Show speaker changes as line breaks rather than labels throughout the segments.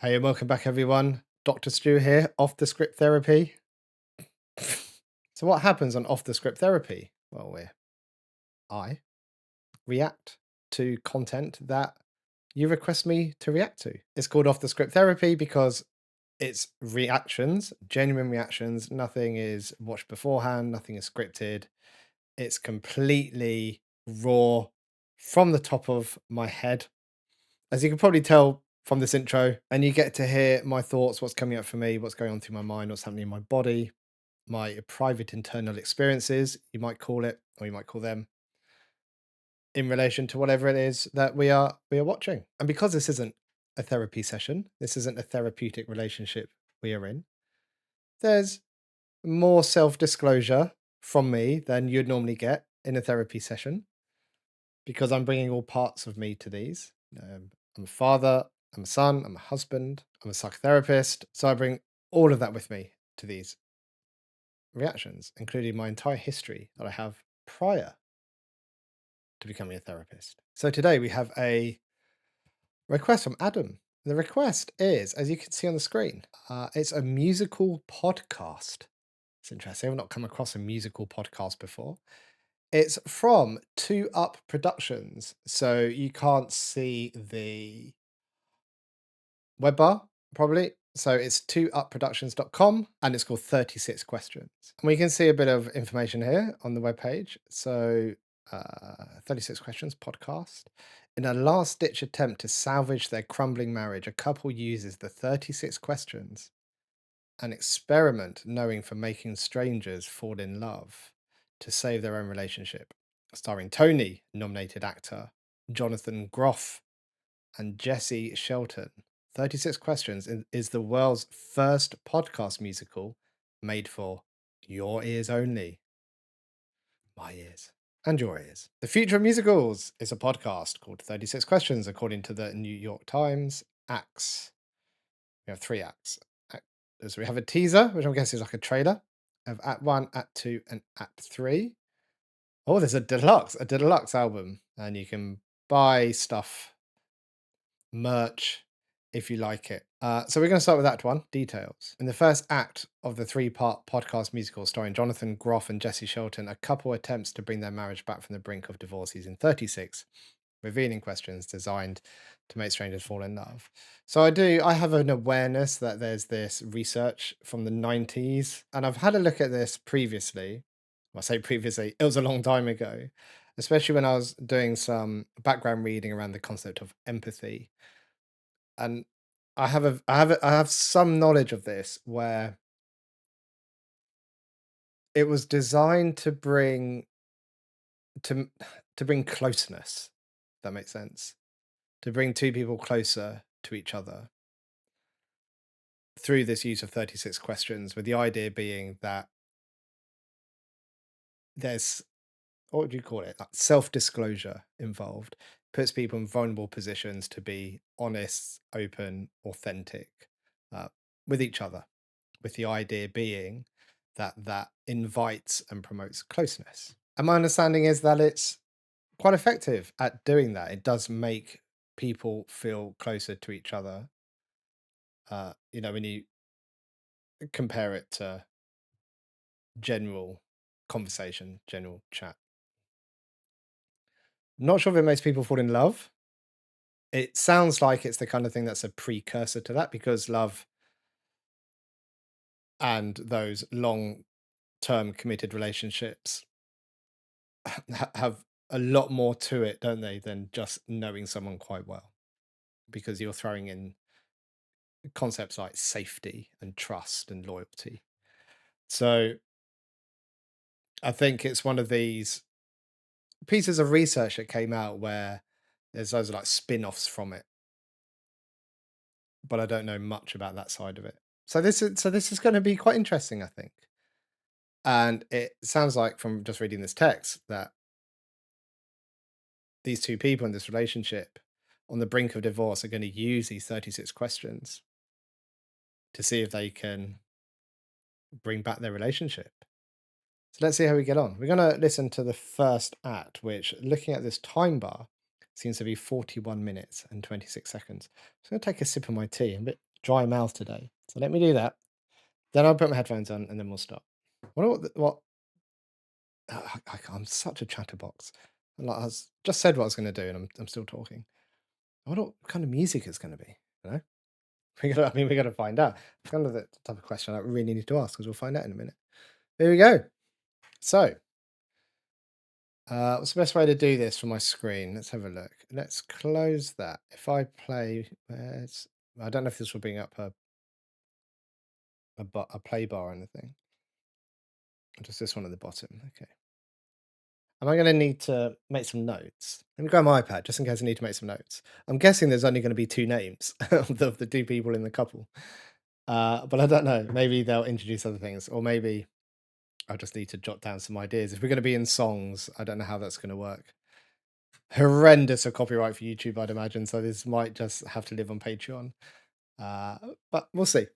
Hey, and welcome back, everyone. Dr. Stu here, off the script therapy. So, what happens on off the script therapy? Well, I react to content that you request me to react to. It's called off the script therapy because it's reactions, genuine reactions. Nothing is watched beforehand, nothing is scripted. It's completely raw from the top of my head. As you can probably tell from this intro, and you get to hear my thoughts, what's coming up for me, what's going on through my mind, what's happening in my body, my private internal experiences, you might call it, or you might call them, in relation to whatever it is that we are watching. And because this isn't a therapy session, this isn't a therapeutic relationship we are in, there's more self-disclosure from me than you'd normally get in a therapy session because I'm bringing all parts of me to these. I'm a father, I'm a son, I'm a husband, I'm a psychotherapist. So I bring all of that with me to these reactions, including my entire history that I have prior to becoming a therapist. So today we have a request from Adam. The request is, as you can see on the screen, it's a musical podcast. It's interesting. I've not come across a musical podcast before. It's from Two Up Productions. So you can't see the web bar, probably. So it's twoupproductions.com and it's called 36 Questions. And we can see a bit of information here on the webpage. So 36 Questions podcast. In a last ditch attempt to salvage their crumbling marriage, a couple uses the 36 questions, an experiment knowing for making strangers fall in love, to save their own relationship. Starring Tony, nominated actor, Jonathan Groff, and Jesse Shelton. 36 Questions is the world's first podcast musical made for your ears only. My ears. And your ears. The Future of Musicals is a podcast called 36 Questions, according to the New York Times. Acts. We have 3 acts. So we have a teaser, which I'm guessing is like a trailer of Act 1, Act 2, and Act 3. Oh, there's a deluxe album, and you can buy stuff, merch, if you like it. So we're going to start with Act 1, details. In the first act of the 3-part podcast musical starring Jonathan Groff and Jesse Shelton, a couple attempts to bring their marriage back from the brink of divorce using 36 revealing questions designed to make strangers fall in love. So I have an awareness that there's this research from the 90s, and I've had a look at this previously. Well, I say previously, it was a long time ago, especially when I was doing some background reading around the concept of empathy. And I have some knowledge of this where it was designed to bring to to bring closeness. If that makes sense. To bring two people closer to each other through this use of 36 questions, with the idea being that there's, what would you call it? Like self-disclosure involved, puts people in vulnerable positions to be honest, open, authentic uh, with each other, with the idea being that that invites and promotes closeness. And my understanding is that it's quite effective at doing that. It does make people feel closer to each other. When you compare it to general conversation, general chat. Not sure if it makes people fall in love. It sounds like it's the kind of thing that's a precursor to that, because love and those long term committed relationships have a lot more to it, don't they, than just knowing someone quite well, because you're throwing in concepts like safety and trust and loyalty. So I think it's one of these pieces of research that came out where there's those like spin-offs from it, but I don't know much about that side of it. So this is going to be quite interesting, I think. And it sounds like, from just reading this text, that these two people in this relationship on the brink of divorce are going to use these 36 questions to see if they can bring back their relationship. So let's see how we get on. We're going to listen to the first act, which, looking at this time bar, seems to be 41 minutes and 26 seconds. I'm going to take a sip of my tea. I'm a bit dry mouth today. So let me do that. Then I'll put my headphones on and then we'll start. What I'm such a chatterbox. Like just said what I was going to do, and I'm still talking. I wonder what kind of music it's going to be. You know, we got to find out. It's kind of the type of question I really need to ask because we'll find out in a minute. Here we go. So, what's the best way to do this for my screen? Let's have a look. Let's close that. If I play, I don't know if this will bring up a play bar or anything. Or just this one at the bottom. Okay. Am I going to need to make some notes? Let me go on my iPad just in case I need to make some notes. I'm guessing there's only going to be two names of the two people in the couple. But I don't know. Maybe they'll introduce other things, or maybe I'll just need to jot down some ideas. If we're going to be in songs, I don't know how that's going to work. Horrendous of copyright for YouTube, I'd imagine. So this might just have to live on Patreon. But we'll see.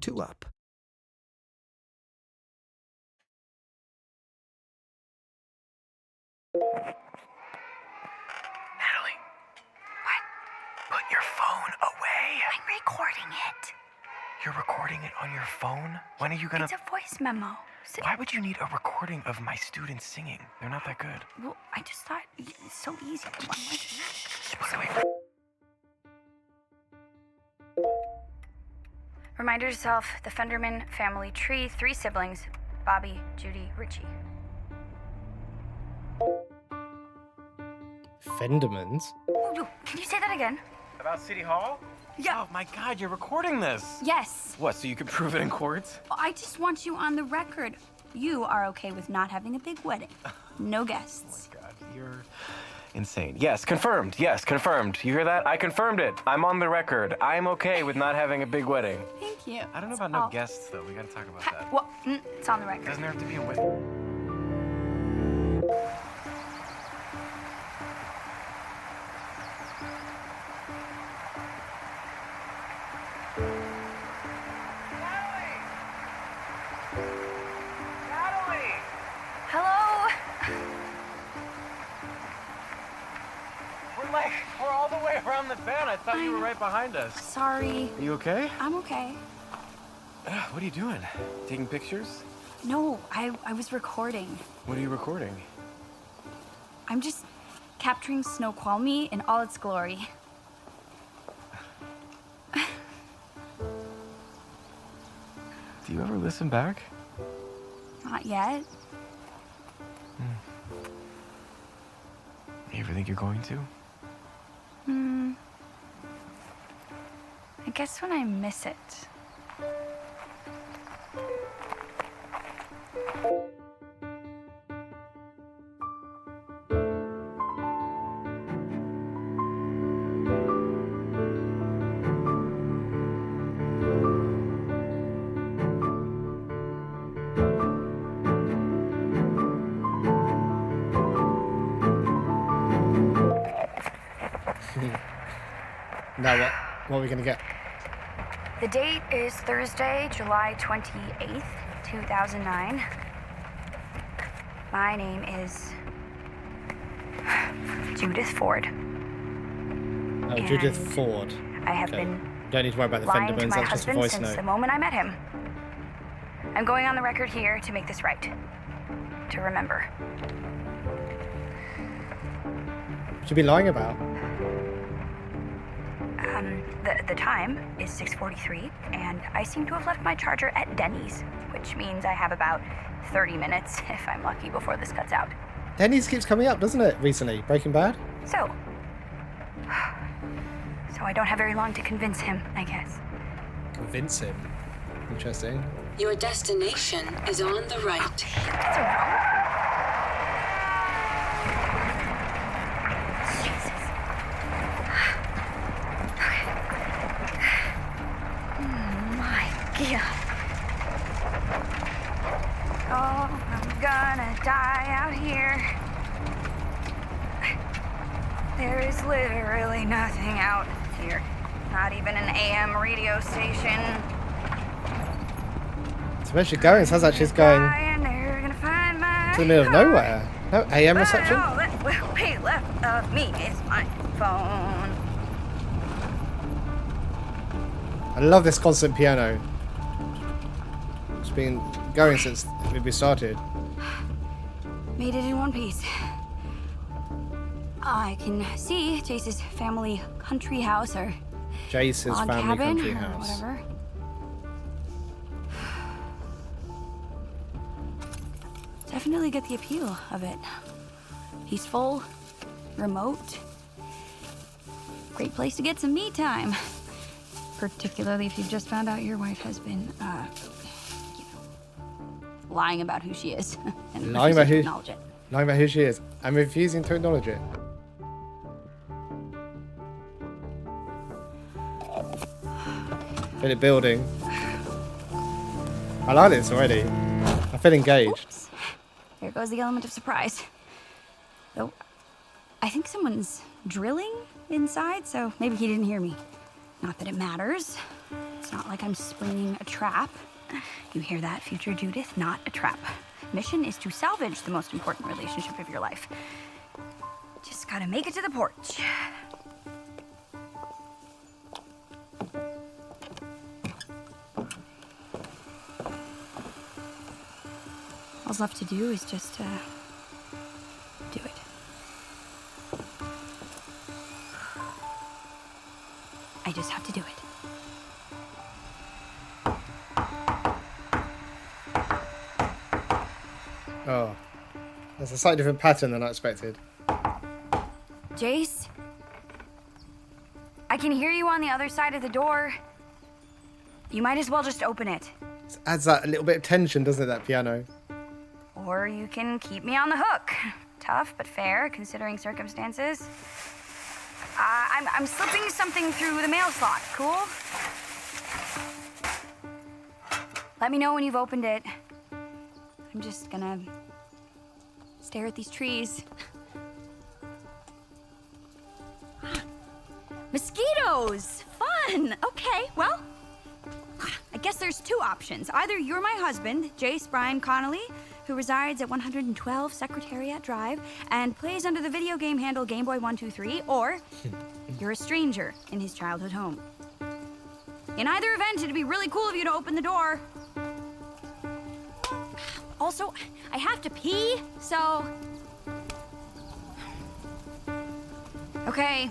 Two up.
Natalie. What? Put your phone away.
I'm recording it.
You're recording it on your phone? When are you gonna...
It's a voice memo.
Why would you need a recording of my students singing? They're not that good.
Well, I just thought it's so easy.
Put it away.
Remind yourself, the Fenderman family tree, 3 siblings, Bobby, Judy, Richie.
Fendermans?
Oh, can you say that again?
About City Hall?
Yeah.
Oh my God, you're recording this.
Yes.
What, so you can prove it in court?
I just want you on the record. You are okay with not having a big wedding. No guests.
Oh my God, you're insane. Yes, confirmed. Yes, confirmed. You hear that? I confirmed it. I'm on the record. I'm okay with not having a big wedding.
Thank you.
I don't know about no guests, though. We gotta talk about that.
Well, it's on the record.
Doesn't there have to be a wedding?
Hello?
We're all the way around the van. I thought you were right behind us.
Sorry.
Are you okay?
I'm okay.
What are you doing? Taking pictures?
No, I was recording.
What are you recording?
I'm just capturing Snoqualmie in all its glory.
Do you ever listen back?
Not yet.
You ever think you're going to?
I guess when I miss it.
Now what are we going to get?
The date is Thursday, July 28th, 2009. My name is Judith Ford.
Oh, Judith Ford.
I have been
Don't need to worry about the
lying to
Fendermans,
my
that's just a
husband
voice
since
note.
the moment I met him. I'm going on the record here to make this right. To remember.
What should be lying about?
The time is 6:43, and I seem to have left my charger at Denny's, which means I have about 30 minutes, if I'm lucky, before this cuts out.
Denny's keeps coming up, doesn't it, recently? Breaking Bad?
So I don't have very long to convince him, I guess.
Convince him. Interesting.
Your destination is on the right.
That's a road? Jesus. My God. Oh, I'm gonna die out here. There is literally nothing out here. Not even an AM radio station.
So where's she going? It sounds like she's going
And they're gonna find my
to the middle of
car.
nowhere. No AM
But
reception?
all that will be left of me is my phone.
I love this constant piano. It's been going since we started.
Made it in one piece. I can see Jace's family country house or
Jace's
log
family
cabin
country
or
house.
whatever. Definitely get the appeal of it. Peaceful, remote. Great place to get some me time. Particularly if you've just found out your wife has been, lying about who she is. And
Lying about
refusing to
who?
acknowledge it.
Lying about who she is. I'm refusing to acknowledge it. Feel it building. I like this already. I feel engaged.
Oops. There goes the element of surprise. Though, I think someone's drilling inside, so maybe he didn't hear me. Not that it matters. It's not like I'm springing a trap. You hear that, future Judith? Not a trap. Mission is to salvage the most important relationship of your life. Just gotta make it to the porch. All's left to do is just, do it. I just have to do it.
Oh. That's a slightly different pattern than I expected.
Jace? I can hear you on the other side of the door. You might as well just open it.
It adds that a little bit of tension, doesn't it, that piano?
Or you can keep me on the hook. Tough, but fair, considering circumstances. I'm slipping something through the mail slot. Cool? Let me know when you've opened it. I'm just gonna stare at these trees. Mosquitoes! Fun! Okay, well, I guess there's two options. Either you're my husband, Jace Brian Connolly, who resides at 112 Secretariat Drive and plays under the video game handle GameBoy123, or you're a stranger in his childhood home. In either event, it'd be really cool of you to open the door. Also, I have to pee, so... Okay.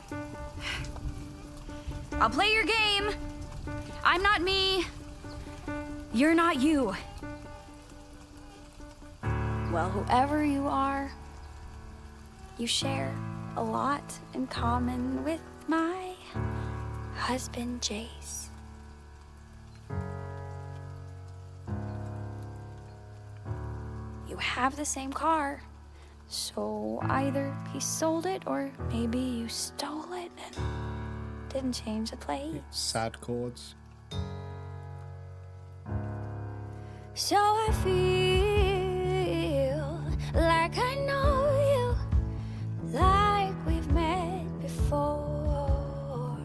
I'll play your game. I'm not me. You're not you. Well, whoever you are, you share a lot in common with my husband, Jace. You have the same car, so either he sold it or maybe you stole it and didn't change the plate.
Sad chords.
So I feel like I know you, like we've met before.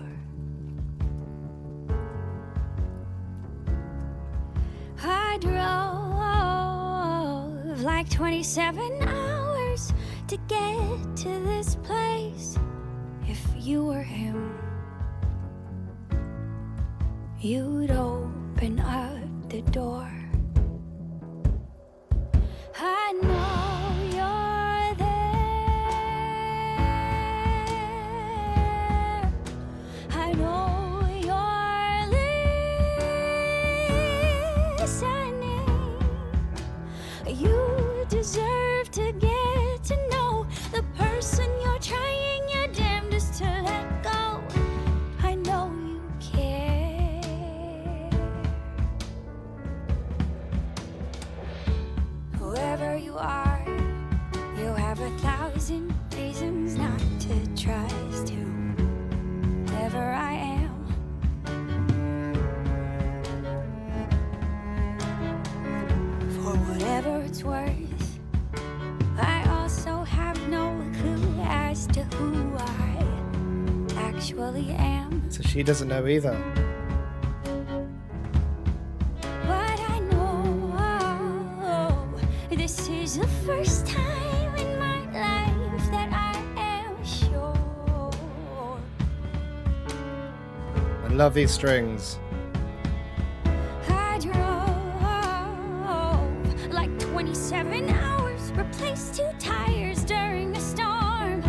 I drove like 27 hours to get to this place. If you were him, you'd open up the door. I know you're there. I know you're listening. You deserve to get to know the person you're trying your damnedest to let go. I know you care. Whoever you are, you have 1,000 reasons not to trust whoever I am. For whatever it's worth, I also have no clue as to who I actually am.
So she doesn't know either.
But I know This is the first time in my life that I am sure.
I love these strings.
I drove like 27 hours, replaced 2 tires during a storm.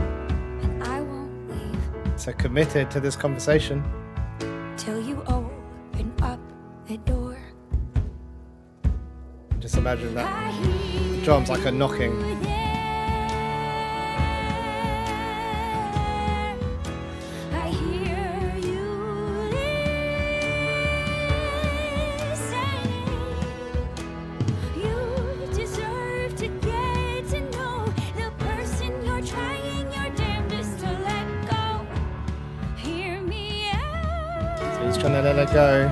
And I won't leave
So committed to this conversation.
till you open up the door.
Just imagine that.
I hear
The drums like a knocking.
you there. I hear you listening. You deserve to get to know the person you're trying your damnedest to let go. Hear me out.
So he's trying to let her go.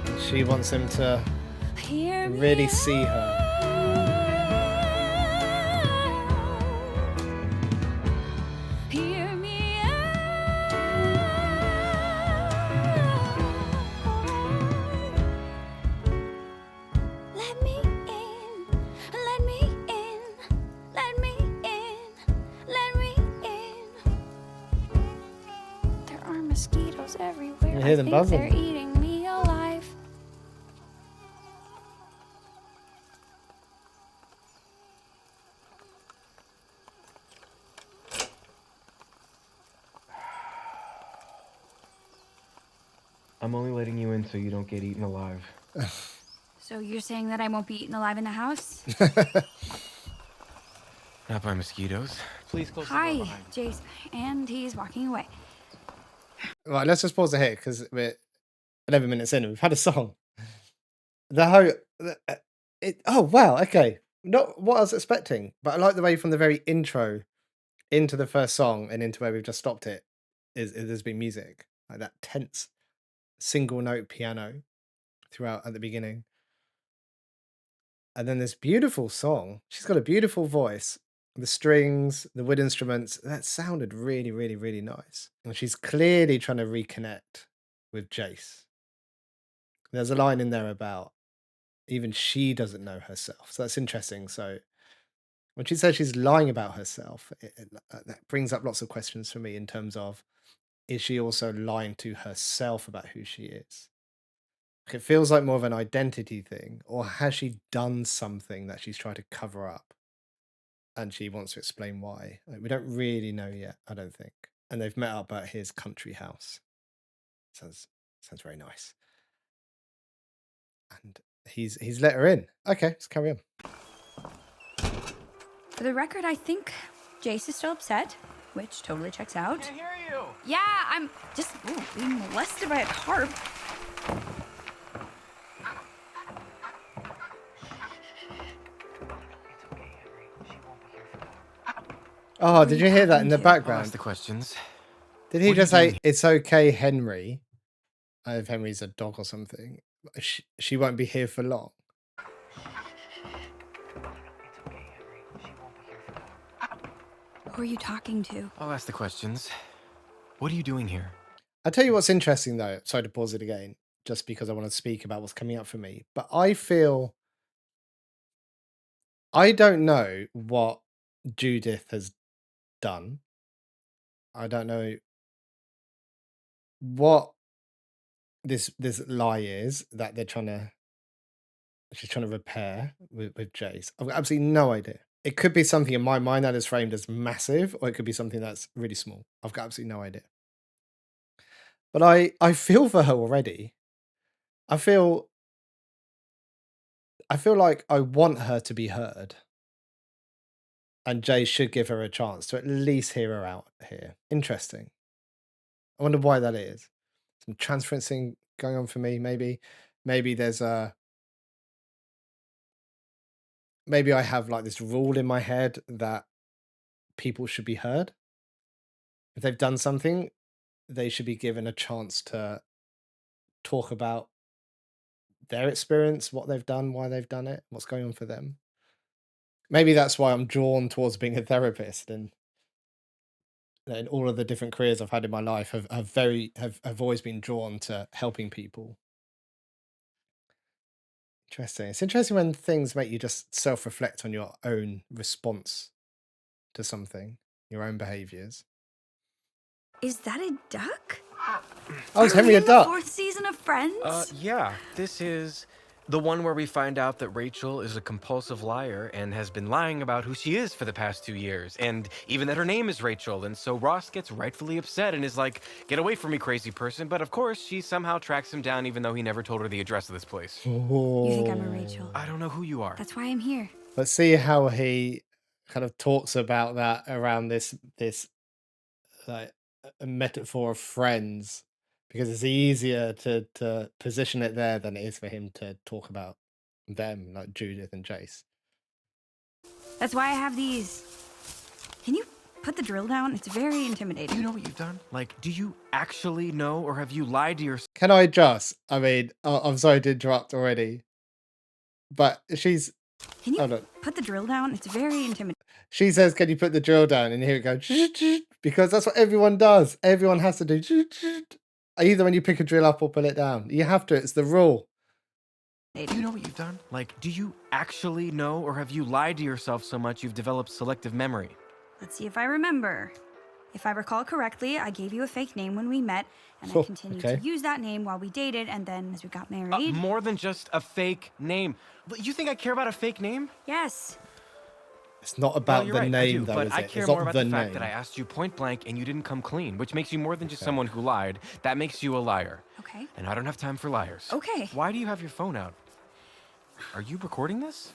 And she wants him to
Hear me
really see her.
Hear me out. Let me in, let me in, let me in, let me in. There are mosquitoes everywhere.
You hear them
I think
buzzing.
they're eating me alive.
I'm only letting you in so you don't get eaten alive.
So you're saying that I won't be eaten alive in the house?
Not by mosquitoes. Please close the door
Hi,
behind you.
Jace. And he's walking away.
Right, let's just pause it here because we're 11 minutes in and we've had a song. The whole. Oh, wow. Okay. Not what I was expecting, but I like the way from the very intro into the first song and into where we've just stopped it there's been music. Like that tense single note piano throughout at the beginning. And then this beautiful song. She's got a beautiful voice. The strings, the wood instruments, that sounded really, really, really nice. And she's clearly trying to reconnect with Jace. There's a line in there about even she doesn't know herself. So that's interesting. So when she says she's lying about herself, that brings up lots of questions for me in terms of, is she also lying to herself about who she is? It feels like more of an identity thing, or has she done something that she's tried to cover up and she wants to explain why? Like, we don't really know yet, I don't think. And they've met up at his country house. Sounds very nice. And he's let her in. Okay, let's carry on.
For the record, I think Jace is still upset, which totally checks out.
I hear you.
Yeah, I'm just being molested by a carp.
Oh, did you hear that in the
talking to?
I'll ask
background?
the questions.
Did he
What are you
just say,
doing?
it's okay, Henry? I don't know if Henry's a dog or something. She won't be here for long.
Who are you talking to?
I'll ask the questions. What are you doing here?
I'll tell you what's interesting though. Sorry to pause it again, just because I want to speak about what's coming up for me. But I feel I don't know what Judith has done. I don't know what this lie is that she's trying to repair with Jace. I've got absolutely no idea. It could be something in my mind that is framed as massive, or it could be something that's really small. I've got absolutely no idea. But I feel for her already. I feel like I want her to be heard. And Jay should give her a chance to at least hear her out here. Interesting. I wonder why that is. Some transferencing going on for me, maybe. Maybe there's maybe I have like this rule in my head that people should be heard. If they've done something, they should be given a chance to talk about their experience, what they've done, why they've done it, what's going on for them. Maybe that's why I'm drawn towards being a therapist, and in all of the different careers I've had in my life have always been drawn to helping people. Interesting. It's interesting when things make you just self-reflect on your own response to something, your own behaviors.
Is that a duck?
Oh, is
Are we
Henry a
in the
duck?
4th season of Friends?
Yeah, this is the one where we find out that Rachel is a compulsive liar and has been lying about who she is for the past 2 years, and even that her name is Rachel. And so Ross gets rightfully upset and is like, "Get away from me, crazy person." But of course, she somehow tracks him down, even though he never told her the address of this place.
You think I'm a Rachel?
I don't know who you are.
That's why I'm here.
But see how he kind of talks about that around this like a metaphor of friends, because it's easier to position it there than it is for him to talk about them, like Judith and Jace.
That's why I have these. Can you put the drill down? It's very
Do
intimidating.
you know what you've done? Like, do you actually know, or have you lied to yourself?
Can I just? I mean, I'm sorry to interrupt already, but she's.
Can you
Hold on.
put the drill down? It's very intimidating.
She says, "Can you put the drill down?" And here it goes, because that's what everyone does. Everyone has to do either when you pick a drill up or put it down. You have to. It's the rule.
Do you know what you've done? Like, do you actually know, or have you lied to yourself so much you've developed selective memory?
Let's see if I remember. If I recall correctly, I gave you a fake name when we met, and
Oh,
I continued
okay.
to use that name while we dated, and then as we got married.
More than just a fake name. But you think I care about a fake name?
Yes.
It's not
Well,
about
you're
the
right, I
name,
do,
though,
but
is
I
it?
care
It's
more
not
about
the
the fact
name.
that I asked you point blank and you didn't come clean, which makes you more than just someone who lied. That makes you a liar.
Okay.
And I don't have time for liars.
Okay.
Why do you have your phone out? Are you recording this?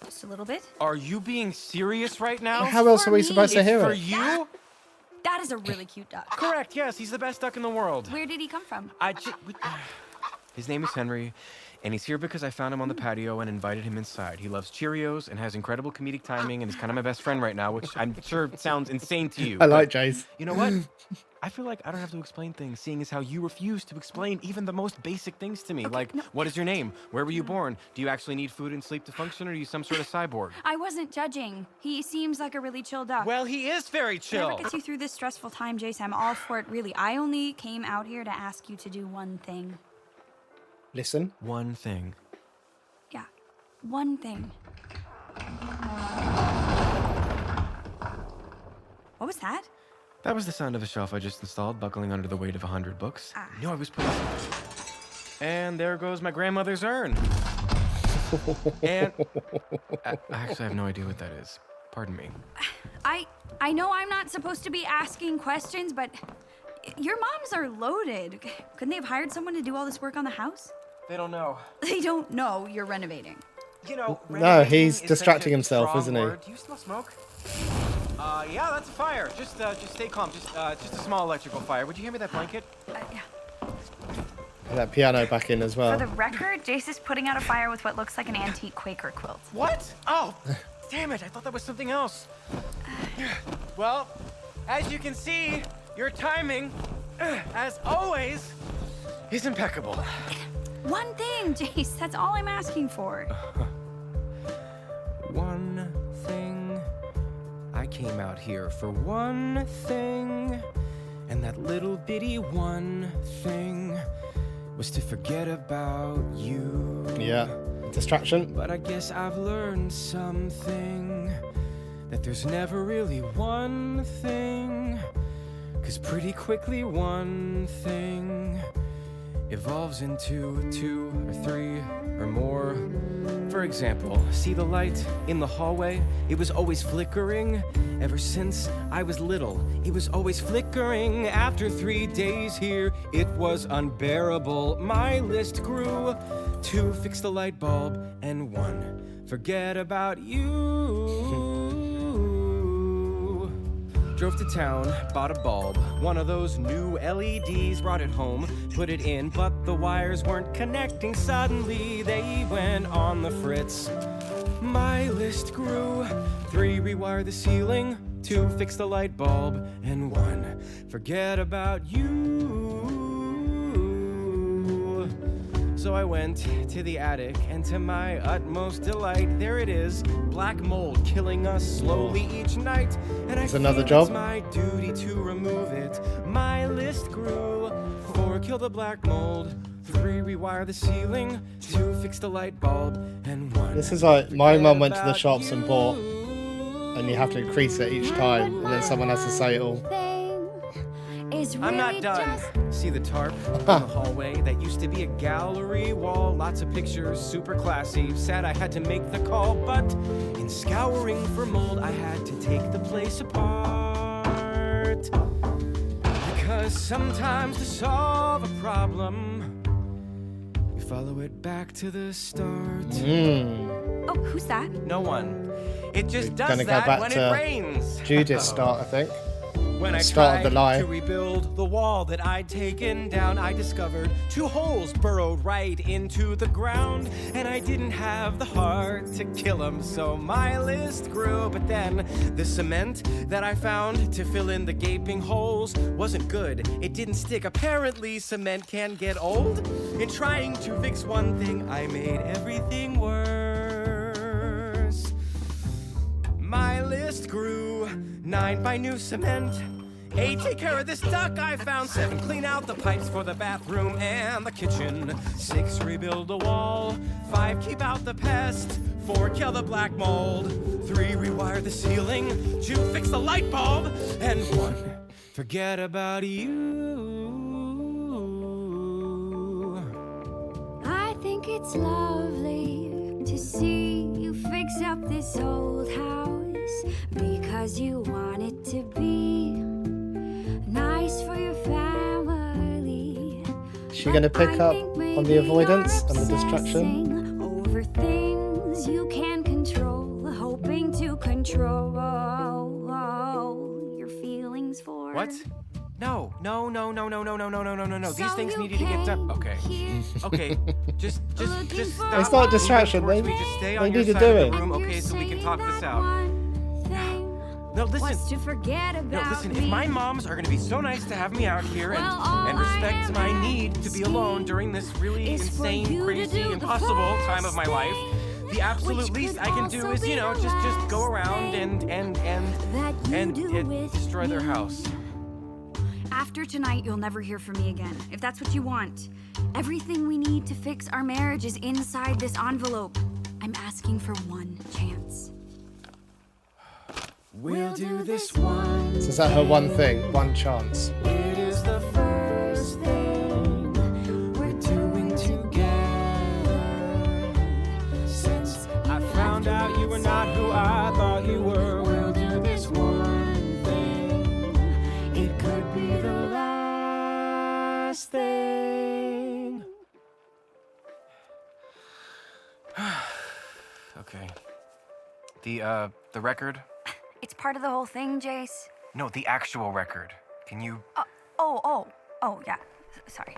Just a little bit.
Are you being serious right now?
How else
for
are we
me.
supposed to
It's
hear
for
it?
you?
That is a really cute duck.
Correct, yes, he's the best duck in the world.
Where did he come from?
His name is Henry, and he's here because I found him on the patio and invited him inside. He loves Cheerios and has incredible comedic timing and is kind of my best friend right now, which I'm sure sounds insane to you.
I like
but
Jace.
You know what? I feel like I don't have to explain things, seeing as how you refuse to explain even the most basic things to me. Like,
no.
what is your name? Where were you born? Do you actually need food and sleep to function, or are you some sort of cyborg?
I wasn't judging. He seems like a really chill duck.
Well, he is very chill.
Whatever gets you through this stressful time, Jace, I'm all for it, really. I only came out here to ask you to do one thing.
Listen.
One thing.
Yeah, one thing. What was that?
That was the sound of a shelf I just installed, buckling under the weight of 100 books.
Ah.
No, I was putting... And there goes my grandmother's urn. And... I actually have no idea what that is. Pardon me.
I know I'm not supposed to be asking questions, but your moms are loaded. Couldn't they have hired someone to do all this work on the house?
They don't know.
They don't know you're renovating.
You know,
No, he's
renovating is
distracting
such a
himself,
strong
isn't he?
word. Do you smell smoke? Yeah, that's a fire. Just stay calm. Just a small electrical fire. Would you hand me that blanket?
Yeah.
Put that piano back in as
For
well.
the record, Jace is putting out a fire with what looks like an antique Quaker quilt.
What? Oh, damn it. I thought that was something else. Well, as you can see, your timing, as always, is impeccable.
One thing, Jace. That's all I'm asking for.
One thing. I came out here for one thing. And that little bitty one thing was to forget about you.
Yeah. Distraction.
But I guess I've learned something, that there's never really one thing. 'Cause pretty quickly one thing evolves into 2 or 3 or more. For example, see the light in the hallway? It was always flickering. Ever since I was little, it was always flickering. After 3 days here, it was unbearable. My list grew. 2, fix the light bulb, and 1, forget about you. Drove to town, bought a bulb, one of those new LEDs, brought it home, put it in, but the wires weren't connecting. Suddenly they went on the fritz. My list grew. 3, rewire the ceiling, 2, fix the light bulb, and 1, forget about you. So I went to the attic, and to my utmost delight, there it is, black mold killing us slowly each night. And I
It's another
feel
job.
it's my duty to remove it. My list grew. 4, kill the black mold. 3, rewire the ceiling. 2, fix the light bulb. And 1,
This is like my
forget
mum went to the
about
shops and bought,
you.
and you have to increase it each time, and then someone has to say it all.
I'm not done. See the tarp in the hallway? That used to be a gallery wall. Lots of pictures, super classy. Sad I had to make the call, but in scouring for mold, I had to take the place apart. Because sometimes to solve a problem, you follow it back to the start.
Oh, who's that?
No one. It just
We're
does
gonna go
that
back
when
to
it rains.
Judith's start, I think.
When I
Start of
tried
the lie.
to rebuild the wall that I'd taken down, I discovered 2 holes burrowed right into the ground. And I didn't have the heart to kill 'em, so my list grew. But then the cement that I found to fill in the gaping holes wasn't good. It didn't stick. Apparently, cement can get old. In trying to fix one thing, I made everything worse. My list grew. 9, buy new cement. 8, take care of this duck I found. 7, clean out the pipes for the bathroom and the kitchen. 6, rebuild the wall. 5, keep out the pest. 4, kill the black mold. 3, rewire the ceiling. 2, fix the light bulb. And 1, forget about you.
I think it's lovely to see you fix up this old house because you want it to be nice for your family.
Is she going to pick up on the avoidance and the distraction?
Over things you can control, hoping to control your feelings for.
What? No. These
So
things
you
needed to get done.
can
Okay.
hear
Okay. Just
Looking
stop.
for
It's not a
moving
distraction,
towards
they-
me. Just stay
they
on your
need to
side
do
of
it.
the room,
And
okay,
you're
so we can
saying
talk this
that
out.
one thing
No, listen.
was to forget
No,
about
listen,
me.
if my moms are gonna be so nice to have me out here
Well, all
and
I
respect
am
my need to be alone
asking
during this really
is for
insane,
you to
crazy,
do the
impossible time of my
first
life,
thing,
the absolute
which
least
could
I can do
also
is,
be the
just go
last
around
thing
and
that you do with
destroy their
me.
house.
After tonight, you'll never hear from me again, if that's what you want. Everything we need to fix our marriage is inside this envelope. I'm asking for one chance.
We'll do this one.
So is that her one thing? One chance?
It is the first thing we're doing together. Since I found out you were not who I thought you were, we'll do this one thing. It could be the last thing. Okay. The record?
It's part of the whole thing, Jace.
No, the actual record. Can you?
Oh, yeah. Sorry.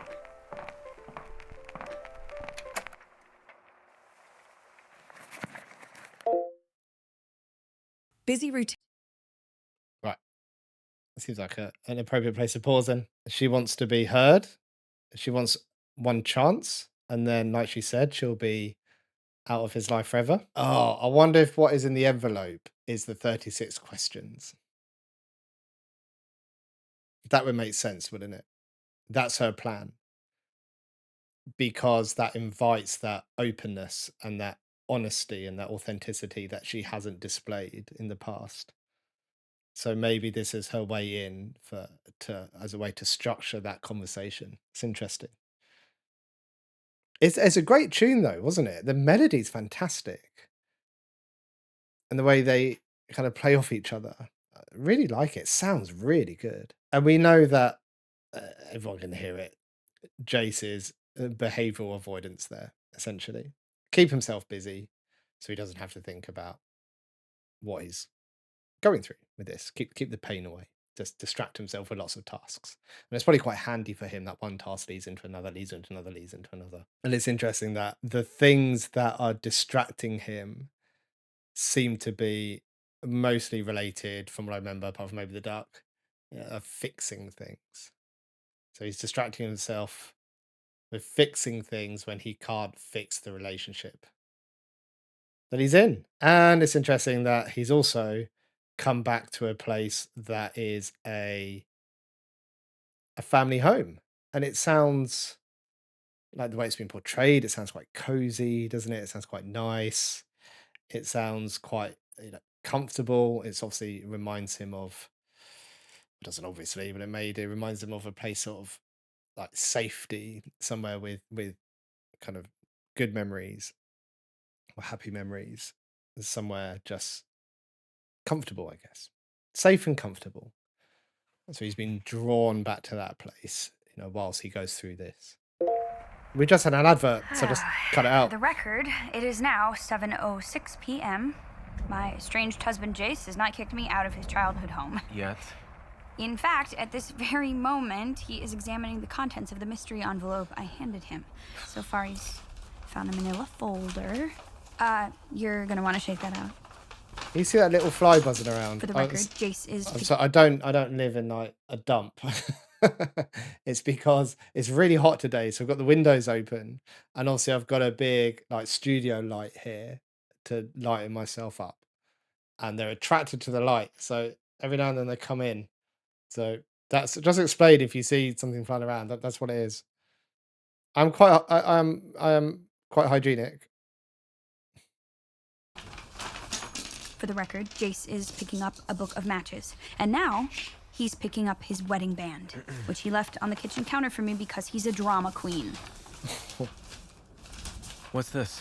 Busy routine.
Right. Seems like an appropriate place to pause in. She wants to be heard. She wants one chance. And then, like she said, she'll be out of his life forever. Oh, I wonder if what is in the envelope is the 36 questions. That would make sense, wouldn't it? That's her plan. Because that invites that openness and that honesty and that authenticity that she hasn't displayed in the past. So maybe this is her way in as a way to structure that conversation. It's interesting. It's a great tune though, wasn't it? The melody's fantastic. And the way they kind of play off each other. I really like it. Sounds really good. And we know that everyone can hear it. Jace's behavioral avoidance there, essentially. Keep himself busy so he doesn't have to think about what he's going through with this. Keep the pain away. Just distract himself with lots of tasks. And it's probably quite handy for him that one task leads into another, leads into another, leads into another. And it's interesting that the things that are distracting him seem to be mostly related, from what I remember, apart from maybe the duck, of fixing things. So he's distracting himself with fixing things when he can't fix the relationship that he's in. And it's interesting that he's also come back to a place that is a family home. And it sounds like the way it's been portrayed. It sounds quite cozy, doesn't it? It sounds quite nice. It sounds quite, comfortable. It's obviously it reminds him of, it doesn't obviously, but it reminds him of a place sort of like safety, somewhere with kind of good memories or happy memories, somewhere just comfortable, I guess, safe and comfortable. So he's been drawn back to that place, whilst he goes through this. We just had an advert, so just cut it
For
out.
the record, it is now 7:06 p.m. My estranged husband Jace has not kicked me out of his childhood home.
Yet.
In fact, at this very moment, he is examining the contents of the mystery envelope I handed him. So far, he's found a manila folder. You're gonna want to shake that out.
You see that little fly buzzing around?
For the record, Jace is...
I'm sorry, I don't live in like a dump. It's because it's really hot today, so I've got the windows open, and obviously I've got a big like studio light here to lighten myself up, and they're attracted to the light, so every now and then they come in. So that's just explain if you see something flying around. That's what it is. I am quite hygienic.
For the record, Jace is picking up a book of matches. And now, he's picking up his wedding band, which he left on the kitchen counter for me because he's a drama queen.
What's this?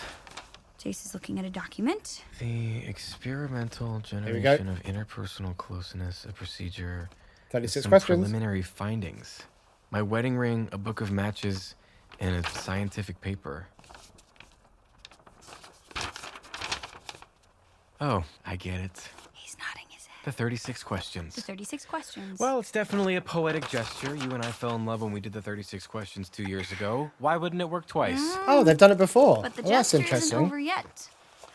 Jace is looking at a document.
The experimental
we go.
generation of interpersonal closeness, a procedure.
36
some
questions.
preliminary findings. My wedding ring, a book of matches, and a scientific paper. Oh, I get it.
He's nodding his head.
The 36 questions.
The 36 questions.
Well, it's definitely a poetic gesture. You and I fell in love when we did the 36 questions 2 years ago. Why wouldn't it work twice?
Oh, they've done it before.
But the
Well, that's
gesture isn't
interesting.
over yet.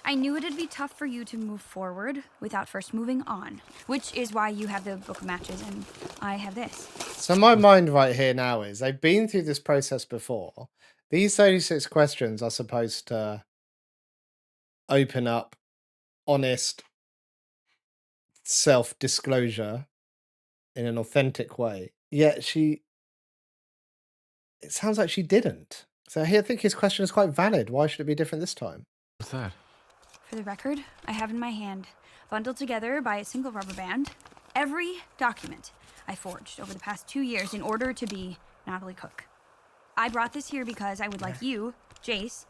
I knew it'd be tough for you to move forward without first moving on, which is why you have the book of matches and I have this.
So my mind right here now is they've been through this process before. These 36 questions are supposed to open up honest self-disclosure in an authentic way. Yet it sounds like she didn't. So here I think his question is quite valid. Why should it be different this time?
What's that?
For the record, I have in my hand, bundled together by a single rubber band, every document I forged over the past 2 years in order to be Natalie Cook. I brought this here because I would like you, Jace,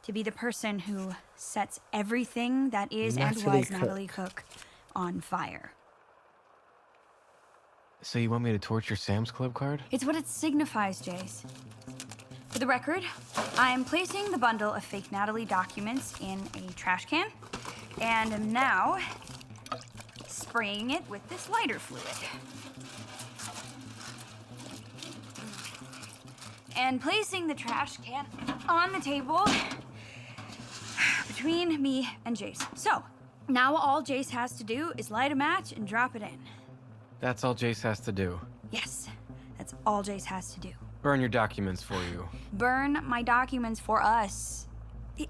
to be the person who sets everything that is and was Natalie Cook on fire.
So you want me to torture Sam's Club card?
It's what it signifies, Jace. For the record, I am placing the bundle of fake Natalie documents in a trash can, and am now spraying it with this lighter fluid. And placing the trash can on the table between me and Jace. So, now all Jace has to do is light a match and drop it in.
That's all Jace has to do.
Yes, that's all Jace has to do.
Burn your documents for you.
Burn my documents for us.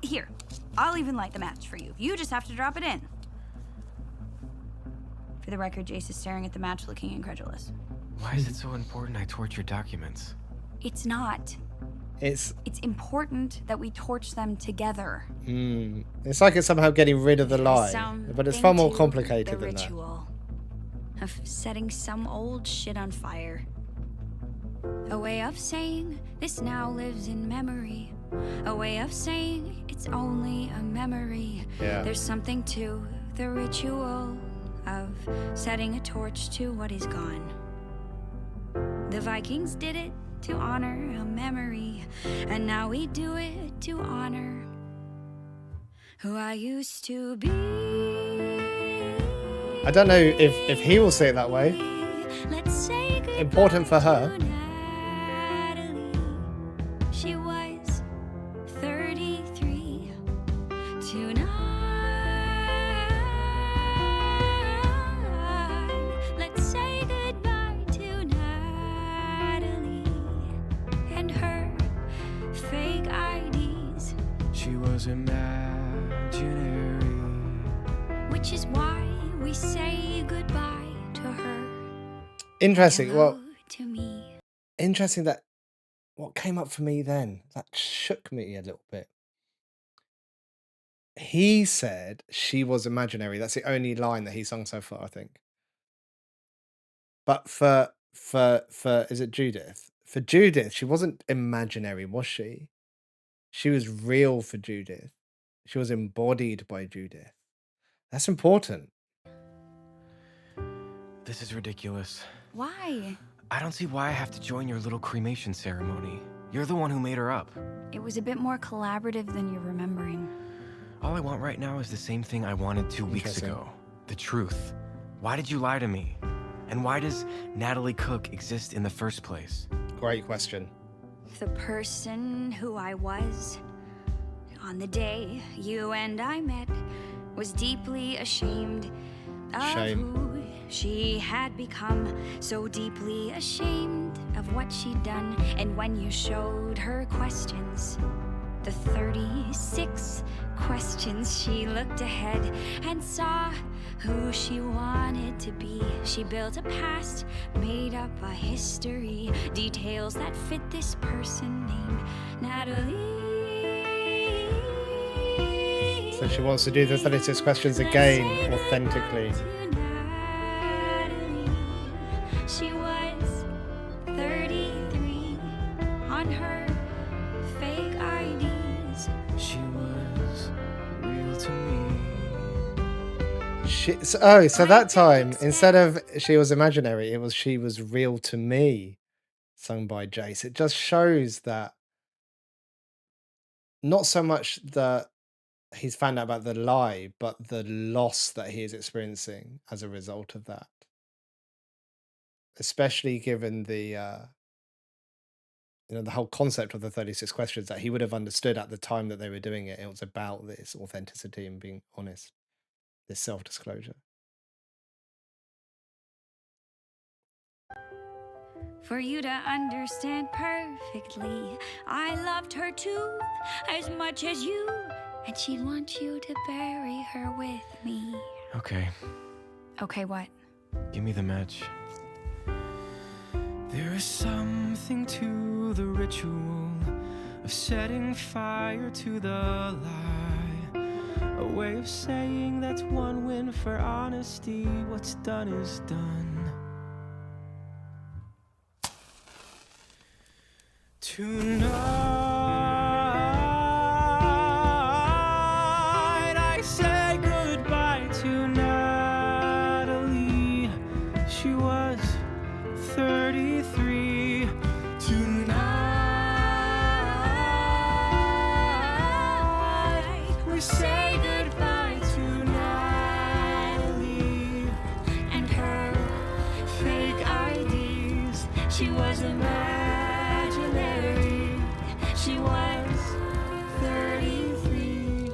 Here, I'll even light the match for you. You just have to drop it in. For the record, Jace is staring at the match looking incredulous.
Why is it so important I torture documents?
It's not.
It's
important that we torch them together.
It's like it's somehow getting rid of the lie, but it's far more complicated
the
than that.
ritual of setting some old shit on fire. A way of saying this now lives in memory. A way of saying it's only a memory.
Yeah.
There's something to the ritual of setting a torch to what is gone. The Vikings did it to honor a memory, and now we do it to honor who I used to be.
I don't know if he will see it that way.
Let's say goodbye
Important for her.
to Natalie. She was 33 tonight. Let's say goodbye to Natalie and her fake IDs,
She was imaginary.
which is why we say goodbye to her.
Interesting.
Hello
Well,
to me.
interesting that what came up for me then that shook me a little bit. He said she was imaginary. That's the only line that he sung so far, I think. But for is it Judith? For Judith, she wasn't imaginary, was she? She was real for Judith. She was embodied by Judith. That's important.
This is ridiculous.
Why?
I don't see why I have to join your little cremation ceremony. You're the one who made her up.
It was a bit more collaborative than you're remembering.
All I want right now is the same thing I wanted 2 weeks
Interesting.
ago. The truth. Why did you lie to me? And why does Natalie Cook exist in the first place?
Great question.
The person who I was on the day you and I met was deeply ashamed of
Shame.
who she had become, so deeply ashamed of what she'd done. And when you showed her questions, the 36 questions, she looked ahead and saw who she wanted to be. She built a past, made up a history, details that fit this person named Natalie.
So she wants to do the 36 questions again, authentically.
She was 33 on her fake IDs.
She was real to me.
So that time, instead of she was imaginary, it was she was real to me, sung by Jace. It just shows that not so much that he's found out about the lie, but the loss that he is experiencing as a result of that. Especially given the the whole concept of the 36 questions that he would have understood at the time that they were doing it. It was about this authenticity and being honest, this self-disclosure.
For you to understand perfectly, I loved her too, as much as you, and she'd want you to bury her with me.
Okay,
Okay, what?
give me the match. There is something to the ritual of setting fire to the lie. A way of saying that's one win for honesty. What's done is done. Tonight I say goodbye to Natalie. She was 33. Tonight we say goodbye to Natalie
And her
fake IDs. She was imaginary. She was 33.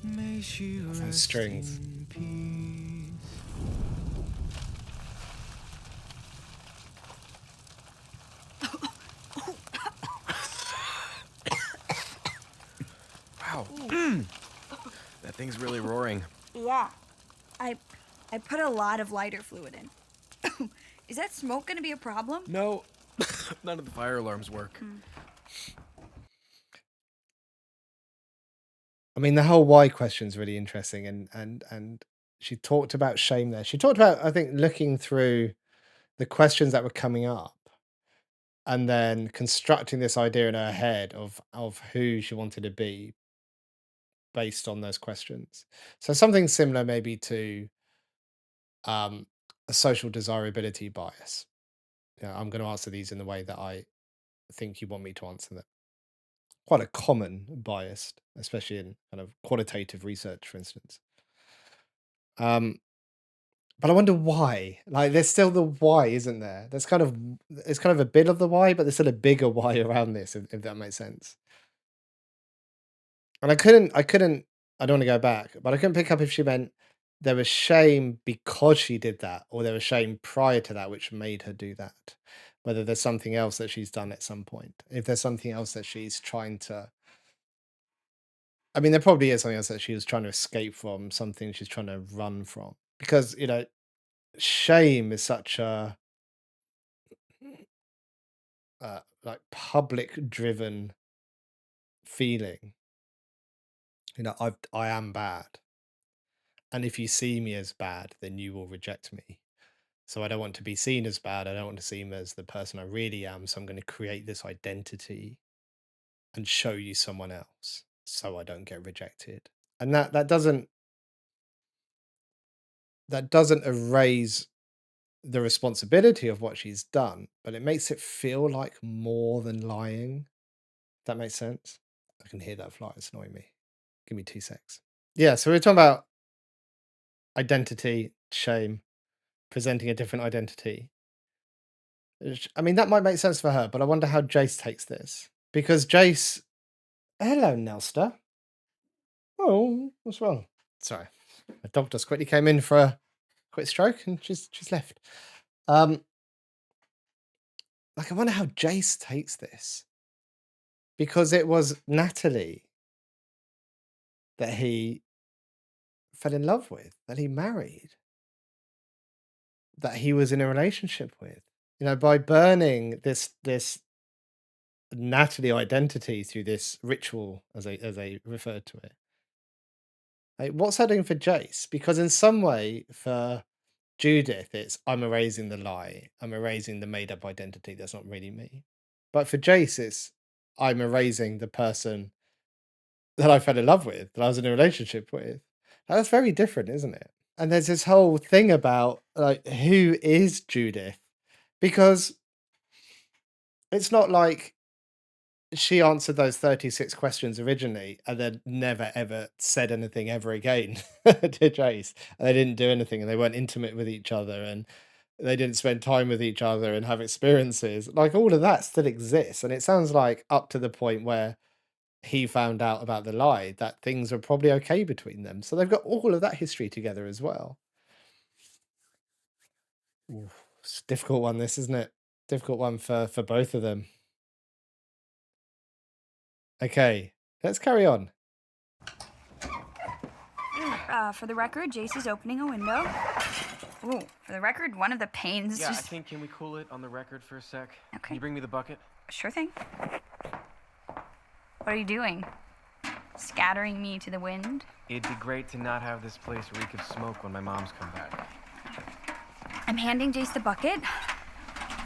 May she rest
strings.
in peace. Wow. That thing's really roaring.
Yeah. I put a lot of lighter fluid in. Is that smoke gonna be a problem?
No, none of the fire alarms work.
I mean, the whole why question is really interesting, and she talked about shame there. She talked about, I think, looking through the questions that were coming up, and then constructing this idea in her head of who she wanted to be based on those questions. So something similar, maybe to um, a social desirability bias. Yeah, I'm going to answer these in the way that I think you want me to answer them. Quite a common bias, especially in kind of qualitative research, for instance. But I wonder why. Like, there's still the why, isn't there? It's kind of a bit of the why, but there's still a bigger why around this, if that makes sense. And I don't want to go back, but I couldn't pick up if she meant there was shame because she did that, or there was shame prior to that which made her do that. Whether there's something else that she's done at some point. If there's something else that she's trying to, I mean, there probably is something else that she was trying to escape from, something she's trying to run from. Because, shame is such a like public driven feeling. I am bad, and if you see me as bad, then you will reject me. So I don't want to be seen as bad. I don't want to seem as the person I really am. So I'm going to create this identity and show you someone else, so I don't get rejected. And that doesn't erase the responsibility of what she's done, but it makes it feel like more than lying. That makes sense. I can hear that fly. It's annoying me. Give me 2 secs. Yeah, so we're talking about identity, shame, presenting a different identity. I mean, that might make sense for her, but I wonder how Jace takes this. Because Jace. Hello, Nelster. Oh, what's wrong? Sorry. My dog just quickly came in for a quick stroke and she's left. Like, I wonder how Jace takes this. Because it was Natalie that he fell in love with, that he married, that he was in a relationship with. By burning this Natalie identity through this ritual, as they referred to it. Like, what's that doing for Jace? Because in some way, for Judith, it's I'm erasing the lie. I'm erasing the made up identity that's not really me. But for Jace, it's I'm erasing the person that I fell in love with, that I was in a relationship with. That's very different, isn't it? And there's this whole thing about like who is Judith? Because it's not like she answered those 36 questions originally and then never ever said anything ever again to Jace. And they didn't do anything and they weren't intimate with each other and they didn't spend time with each other and have experiences. Like all of that still exists. And it sounds like up to the point where he found out about the lie that things were probably okay between them. So they've got all of that history together as well. Ooh, it's a difficult one, this, isn't it? Difficult one for both of them. Okay, let's carry on.
For the record, Jace is opening a window. Ooh, for the record, one of the panes
Yeah,
just...
I think, can we cool it on the record for a sec?
Okay.
Can you bring me the bucket?
Sure thing. What are you doing? Scattering me to the wind?
It'd be great to not have this place reek of smoke when my mom's come back.
I'm handing Jace the bucket.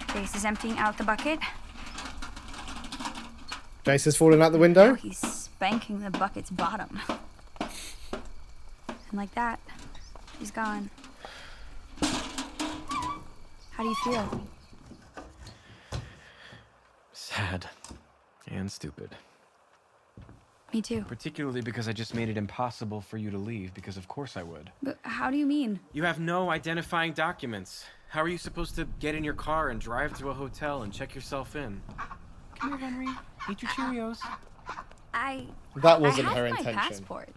Jace is emptying out the bucket.
Jace has fallen out the
Now
window.
he's spanking the bucket's bottom. And like that, he's gone. How do you feel?
Sad. And stupid.
Me too.
Particularly because I just made it impossible for you to leave, because of course I would.
But how do you mean?
You have no identifying documents. How are you supposed to get in your car and drive to a hotel and check yourself in? Come here, Henry. Eat your Cheerios.
That wasn't
I have
her
my
intention.
passport.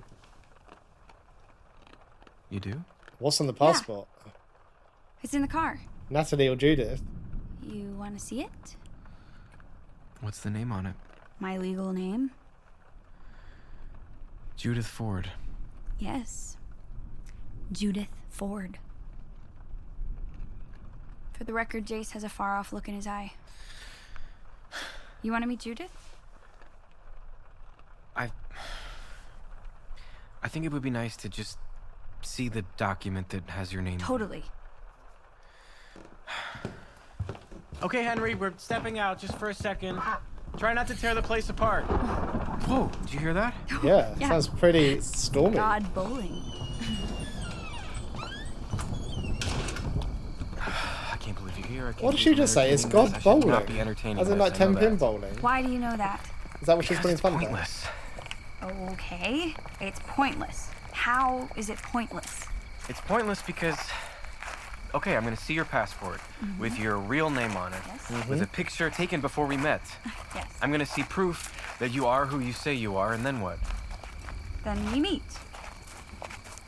You do?
What's on the passport?
It's in the car.
Natalie or Judith?
You want to see it?
What's the name on it?
My legal name?
Judith Ford.
Yes. Judith Ford. For the record, Jace has a far-off look in his eye. You want to meet Judith?
I think it would be nice to just see the document that has your name on it.
Totally.
Okay, Henry, we're stepping out just for a second. Try not to tear the place apart. Whoa, did you hear that?
Yeah,
Yeah.
sounds pretty stormy.
God bowling.
I can't believe you're here. I can't
What did
believe
she
I'm
just say? It's
entertaining
God
this. I should not
bowling.
be entertaining
As in
this,
like
I know
10-pin
that.
bowling.
Why do you know that?
Is that what she's
Because
putting
it's
fun about?
pointless.
Okay, it's pointless. How is it pointless?
It's pointless because... Okay, I'm gonna see your passport with your real name on it,
Yes.
with a picture taken before we met.
Yes.
I'm gonna see proof that you are who you say you are, and then what?
Then we meet.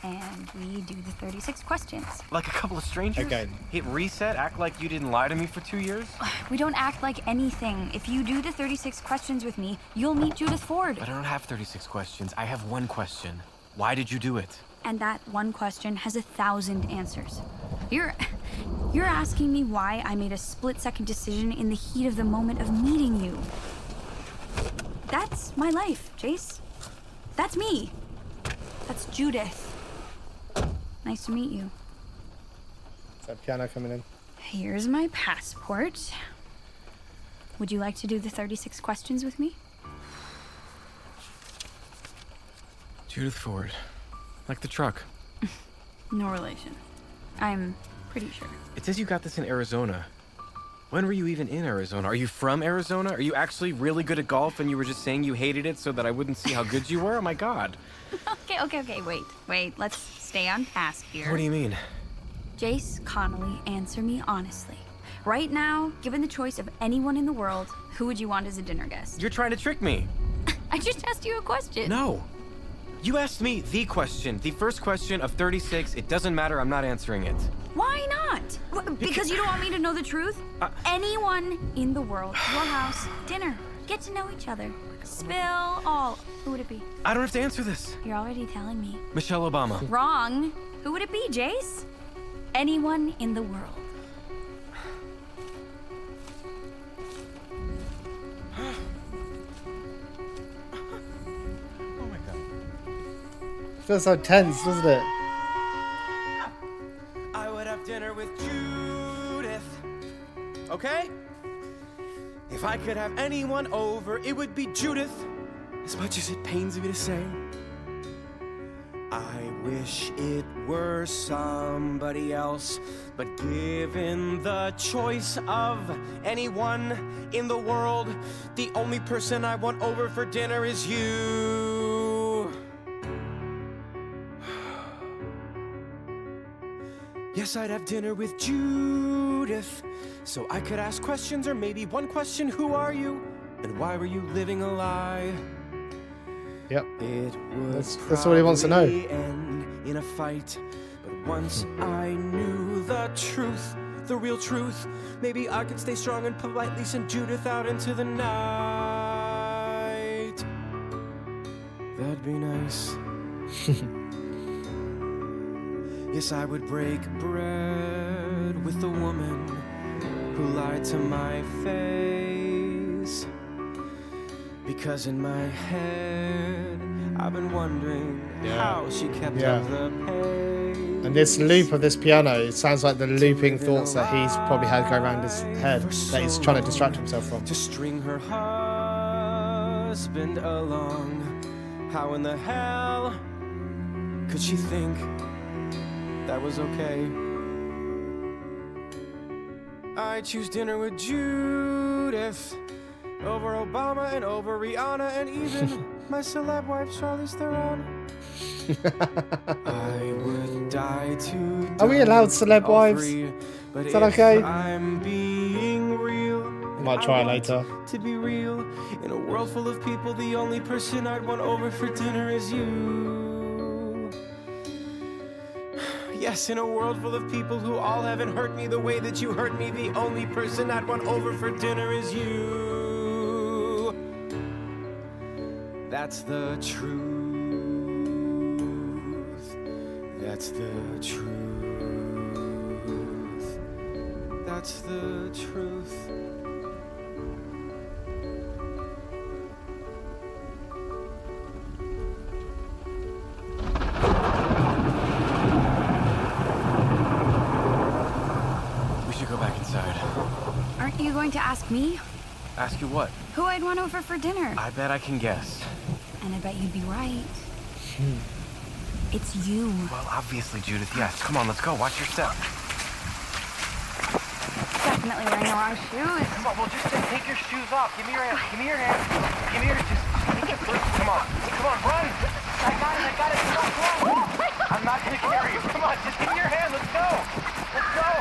And we do the 36 questions.
Like a couple of strangers?
Okay.
Hit reset, act like you didn't lie to me for 2 years?
We don't act like anything. If you do the 36 questions with me, you'll meet Judith Ford.
But I don't have 36 questions. I have one question. Why did you do it?
And that one question has 1,000 answers. You're You're asking me why I made a split-second decision in the heat of the moment of meeting you. That's my life, Jace. That's me. That's Judith. Nice to meet you.
Is that piano coming in?
Here's my passport. Would you like to do the 36 questions with me?
Judith Ford. Like the truck.
No relation. I'm pretty sure.
It says you got this in Arizona. When were you even in Arizona? Are you from Arizona? Are you actually really good at golf and you were just saying you hated it so that I wouldn't see how good you were? Oh my god.
Okay, wait. Let's stay on task here.
What do you mean?
Jace Connolly, answer me honestly. Right now, given the choice of anyone in the world, who would you want as a dinner guest?
You're trying to trick me.
I just asked you a question.
No. You asked me the question. The first question of 36. It doesn't matter. I'm not answering it.
Why not? Because you don't want me to know the truth? Anyone in the world, your house, dinner, get to know each other. Spill all. Who would it be?
I don't have to answer this.
You're already telling me.
Michelle Obama.
Wrong. Who would it be, Jace? Anyone in the world.
Oh my god.
Feels so tense, doesn't it?
I would have dinner with Judith. Okay? If I could have anyone over, it would be Judith. As much as it pains me to say. I wish it were somebody else, but given the choice of anyone in the world, the only person I want over for dinner is you. Yes, I'd have dinner with Judith, so I could ask questions, or maybe one question: who are you, and why were you living a lie?
Yep.
It would
That's all he wants to know.
probably end in a fight, but once I knew the truth, the real truth, maybe I could stay strong and politely send Judith out into the night. That'd be nice. Yes, I would break bread with the woman who lied to my face. Because in my head, I've been wondering how she kept up the pace.
And this loop of this piano, it sounds like the looping thoughts that he's probably had go around his head that he's trying to distract himself from.
To string her husband along. How in the hell could she think that was okay? I choose dinner with Judith over Obama and over Rihanna and even my celeb wife Charlize Theron. I would die to.
Are we allowed celeb wives? Is that okay?
I'm being real.
Might try later.
To be real, in a world full of people, the only person I'd want over for dinner is you. Yes, in a world full of people who all haven't hurt me the way that you hurt me, the only person I'd want over for dinner is you. That's the truth. That's the truth. That's the truth. We should go back inside.
Aren't you going to ask me
Ask you what?
who I'd want over for dinner?
I bet I can guess.
And I bet you'd be right. It's you.
Well, obviously, Judith, yes. Come on, let's go. Watch your step.
Definitely wearing the wrong shoes.
Come on, well, just take your shoes off. Give me your hand. Give me your hand. Give me your... Just take it first. Come on. Come on, run. I got it. Come on. I'm not going to carry you. Come on, just give me your hand. Let's go. Let's go.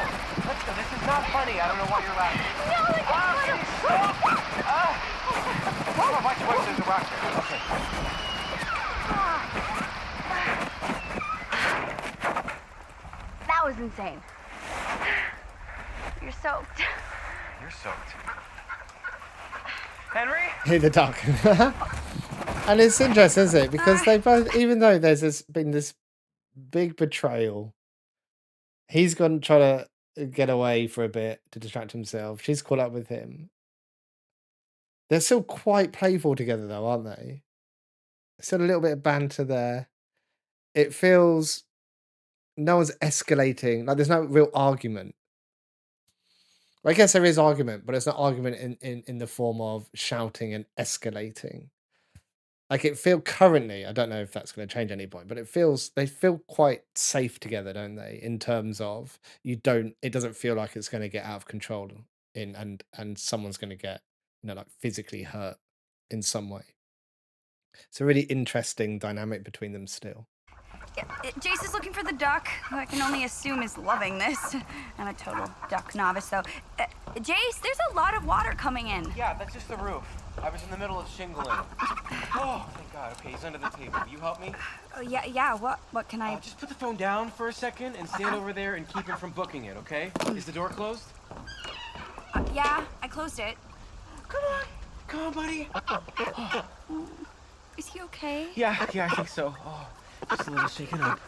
Let's go. This is not funny. I don't know why you're laughing.
No,
Please stop. Come on, watch there's a rock there. Okay.
That was insane. You're soaked.
You're soaked. Henry?
Hey, the duck. And it's interesting, isn't it? Because they both, even though there's been this big betrayal, he's gone try to get away for a bit to distract himself. She's caught up with him. They're still quite playful together, though, aren't they? Still a little bit of banter there. It feels no one's escalating. Like there's no real argument. I guess there is argument, but it's not argument in the form of shouting and escalating. Like it feel currently, I don't know if that's going to change at any point, but they feel quite safe together, don't they? In terms of it doesn't feel like it's going to get out of control and someone's going to get, like physically hurt in some way. It's a really interesting dynamic between them still.
Jace is looking for the duck, who I can only assume is loving this. I'm a total duck novice, though. Jace, there's a lot of water coming in.
Yeah, that's just the roof. I was in the middle of shingling. Oh, thank God. Okay, he's under the table. Will you help me?
Oh, yeah. What can I...
Just put the phone down for a second and stand over there and keep him from booking it, okay? Is the door closed?
Yeah, I closed it.
Come on, buddy.
Is he okay?
Yeah, I think so. Oh, just a little shaken up.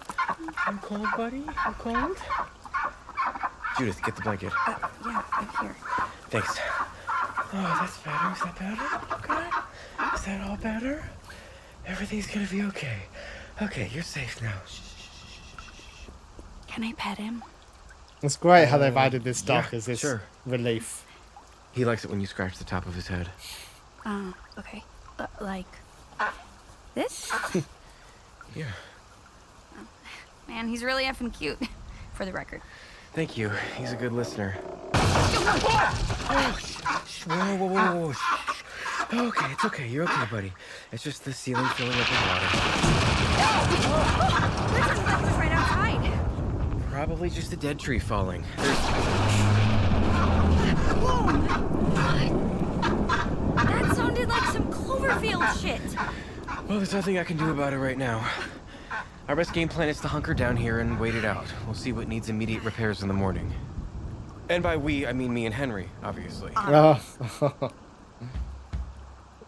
You cold, buddy? You cold? Judith, get the blanket.
Yeah, I'm here.
Thanks. Oh, that's better. Is that better? Okay. Is that all better? Everything's gonna be okay. Okay, you're safe now. Shh.
Can I pet him?
It's great how they've added this duck
yeah,
as this
sure.
relief.
He likes it when you scratch the top of his head.
Okay. Like... this?
Yeah.
Man, he's really effing cute, for the record.
Thank you. He's a good listener. Oh, shh. Whoa. Shh. Okay, it's okay. You're okay, buddy. It's just the ceiling filling up with water.
That was right outside.
Probably just a dead tree falling.
That sounded like some Cloverfield shit.
Well, there's nothing I can do about it right now. Our best game plan is to hunker down here and wait it out. We'll see what needs immediate repairs in the morning. And by we, I mean me and Henry, obviously.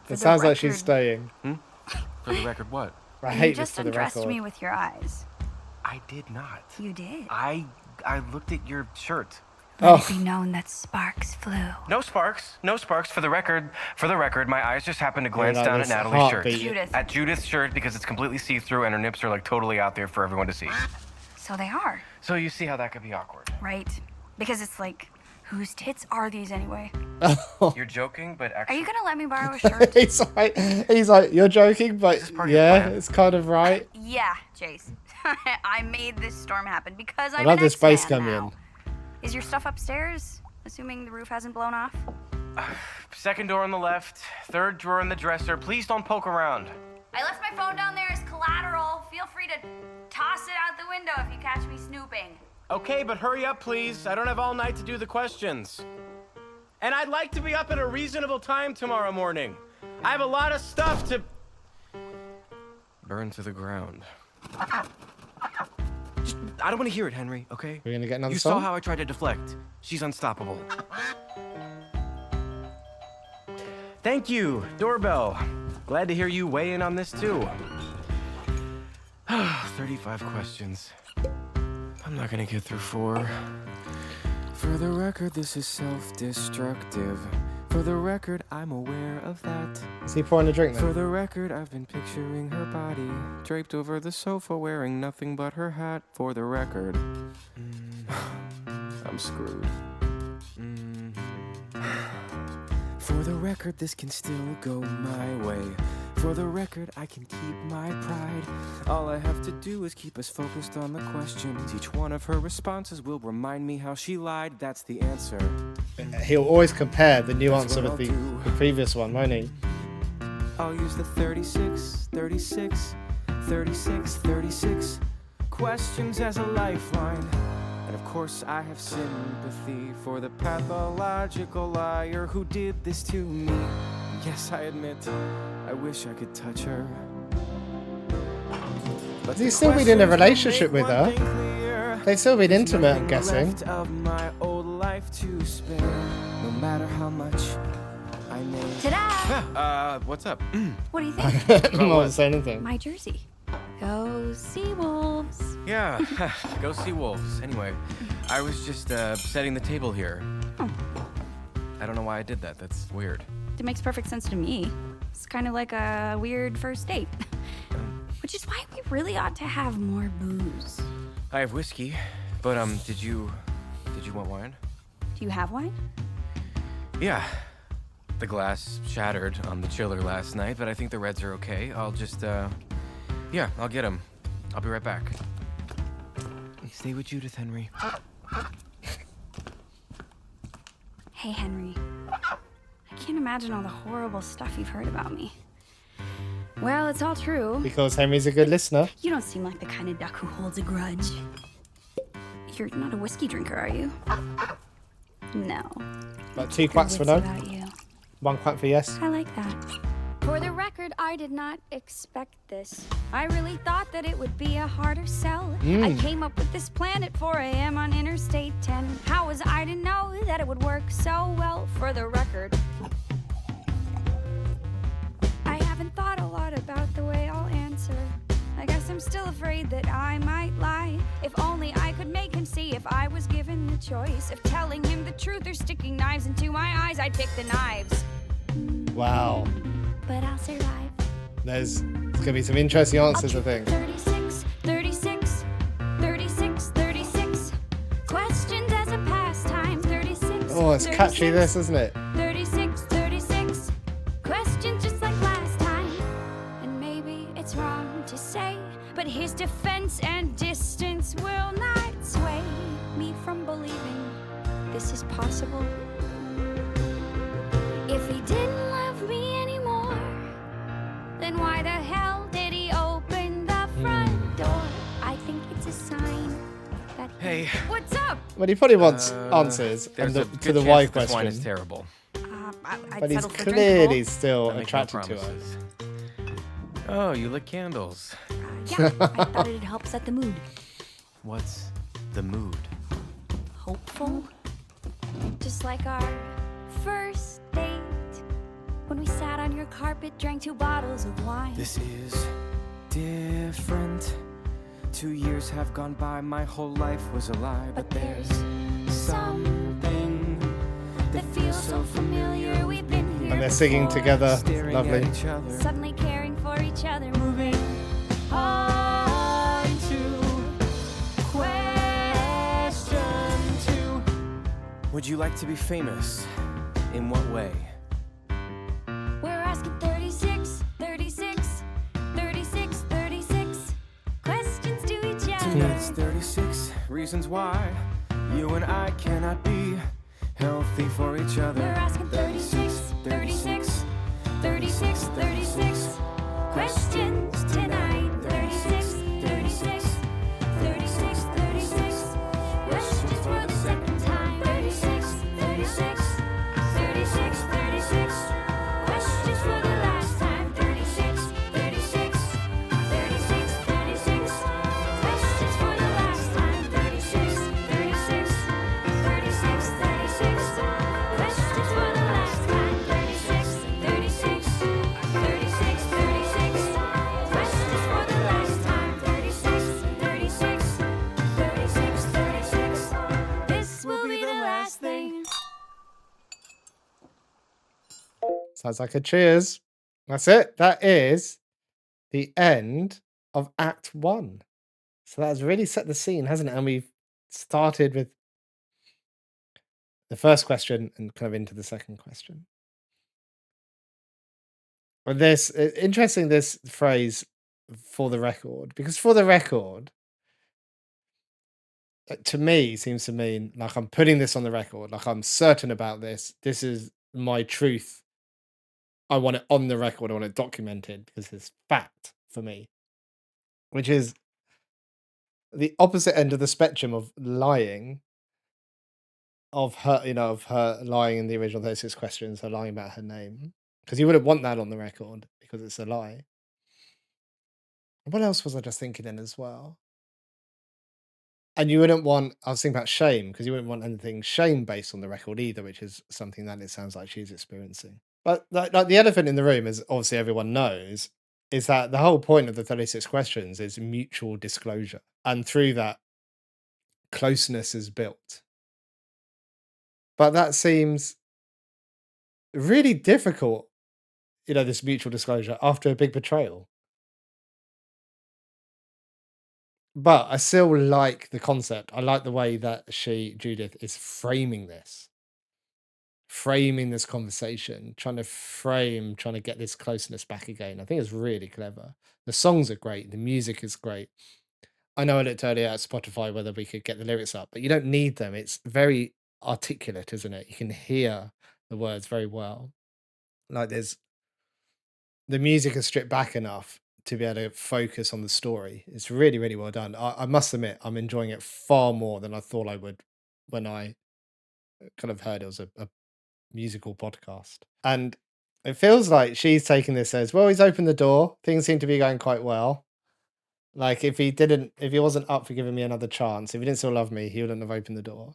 It sounds like she's staying.
For the record, what?
I
You
hate this
just
for the
undressed
record.
me with your eyes.
I did not.
You did.
I looked at your shirt.
Let it be known that Sparks flew.
No sparks. For the record, my eyes just happened to glance
like
down at
this
Natalie's shirt.
heartbeat.
Judith.
At Judith's shirt because it's completely see-through and her nips are like totally out there for everyone to see.
So they are,
So you see how that could be awkward.
right? Because it's like, whose tits are these anyway?
You're joking, but
Are
actually...
you gonna let me borrow a shirt?
he's like, you're joking, but
Is this part of your
yeah,
plan?
it's kind of right.
Yeah, Jace. I made this storm happen because I'm
love
an
this bass
X-Man
come
now.
in.
Is your stuff upstairs? Assuming the roof hasn't blown off?
Second door on the left, third drawer in the dresser. Please don't poke around.
I left my phone down there as collateral. Feel free to toss it out the window if you catch me snooping.
Okay, but hurry up, please. I don't have all night to do the questions. And I'd like to be up at a reasonable time tomorrow morning. I have a lot of stuff to... burn to the ground. Just, I don't want to hear it, Henry, okay?
We're gonna get another
You
song?
saw how I tried to deflect. She's unstoppable. Thank you, doorbell. Glad to hear you weigh in on this, too. 35 questions. I'm not gonna get through 4. For the record, this is self-destructive. For the record, I'm aware of that.
Is he pouring a drink
For
then?
the record, I've been picturing her body draped over the sofa wearing nothing but her hat. For the record, I'm screwed. For the record, this can still go my way. For the record, I can keep my pride. All I have to do is keep us focused on the questions. Each one of her responses will remind me how she lied. That's the answer.
He'll always compare the new
That's
answer
what
with
I'll
the
do.
previous one, won't he?
I'll use the 36 questions as a lifeline. And of course I have sympathy for the pathological liar who did this to me. Yes, I admit, I wish I could touch her. But
Has he
the
still been in a
questions
relationship
will
with
make
her?
one thing clear.
They've still been
There's
intimate, I'm
nothing
guessing.
left of my old life to spare, no matter how much I may.
Ta-da!
What's up?
What do you think?
I won't say anything.
My jersey. Go Seawolves.
Yeah, go see wolves. Anyway, I was just setting the table here.
Oh.
I don't know why I did that. That's weird.
It makes perfect sense to me. It's kind of like a weird first date. Which is why we really ought to have more booze.
I have whiskey, but did you want wine?
Do you have wine?
Yeah. The glass shattered on the chiller last night, but I think the reds are okay. I'll just yeah, I'll get them. I'll be right back. Stay with Judith, Henry.
Hey, Henry. I can't imagine all the horrible stuff you've heard about me. Well, it's all true.
Because Henry's a good listener.
You don't seem like the kind of duck who holds a grudge. You're not a whiskey drinker, are you? No.
About 2
Good
quacks for
wits
no,
about you.
1 quack for yes.
I like that. For the record, I did not expect this. I really thought that it would be a harder sell. I came up with this plan at 4 a.m. on Interstate 10. How was I to know that it would work so well? For the record, I haven't thought a lot about the way I'll answer. I guess I'm still afraid that I might lie. If only I could make him see if I was given the choice of telling him the truth or sticking knives into my eyes, I'd pick the knives.
Wow.
But I'll survive.
There's going to be some interesting answers, I think.
36, 36, 36, 36. Questions as a pastime. 36.
Oh, it's catchy,
36,
this, isn't it?
36, 36. Questions just like last time. And maybe it's wrong to say, but his defense and distance will not sway me from believing this is possible. If he didn't love me anymore, then why the hell did he open the front door? I think it's a sign that
Hey.
What's up?
Well, he probably wants answers
There's
and
a good
to the
chance
why
that this wine is
question.
terrible.
I'd
But he's
settle for a drink,
clearly still
Don't make no
attracted to her.
promises. Oh, you lit candles.
yeah, I thought it'd help set the mood.
What's the mood?
Hopeful. Just like our first date. When we sat on your carpet, drank 2 bottles of wine.
This is different. 2 years have gone by, my whole life was a lie.
But there's something that feels so familiar. We've been here
And they're singing
before.
together.
Staring
Lovely.
at each other.
Suddenly caring for each other, moving on to question 2.
Would you like to be famous? In what way?
We're asking 36, 36, 36, 36 questions to each other.
Tonight's 36 reasons why you and I cannot be healthy for each other.
We're asking 36, 36, 36, 36 questions tonight. 36, 36, 36, 36 questions for the second time. 36, 36, 36, 36 questions for the last time. 36, 36, 36, 36 questions for the last time. 36, 36, 36, 36 questions for the last time. 36, 36, 36, 36 questions for the last time. 36, 36, 36, 36. This will be the last thing.
Sounds like a cheers. That's it. That is the end of Act 1. So that has really set the scene, hasn't it? And we've started with the first question and kind of into the second question. But interesting, this phrase, for the record, because for the record, to me, seems to mean like I'm putting this on the record, like I'm certain about this. This is my truth. I want it on the record. I want it documented because it's fact for me, which is the opposite end of the spectrum of lying. Of her, of her lying in the original 36 questions, her lying about her name, because you wouldn't want that on the record because it's a lie. What else was I just thinking in as well? And you wouldn't want, I was thinking about shame, because you wouldn't want anything shame based on the record either, which is something that it sounds like she's experiencing. But like the elephant in the room, as obviously everyone knows, is that the whole point of the 36 questions is mutual disclosure. And through that, closeness is built. But that seems really difficult, this mutual disclosure after a big betrayal. But I still like the concept. I like the way that Judith, is framing this conversation, trying to get this closeness back again. I think it's really clever. The songs are great. The music is great. I know I looked earlier at Spotify whether we could get the lyrics up, but you don't need them. It's very articulate, isn't it? You can hear the words very well. Like the music is stripped back enough to be able to focus on the story. It's really, really well done. I must admit, I'm enjoying it far more than I thought I would when I kind of heard it was a musical podcast. And it feels like she's taking this as, well, he's opened the door. Things seem to be going quite well. Like if he wasn't up for giving me another chance, if he didn't still love me, he wouldn't have opened the door.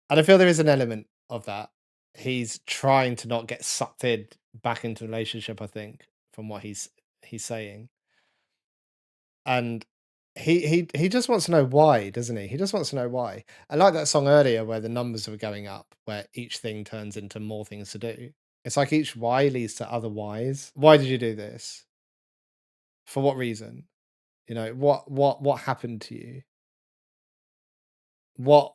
And I feel there is an element of that. He's trying to not get sucked in back into a relationship, I think, from what he's saying. And he just wants to know why, doesn't he? He just wants to know why. I like that song earlier where the numbers were going up, where each thing turns into more things to do. It's like each why leads to other whys. Why did you do this? For what reason? What happened to you? What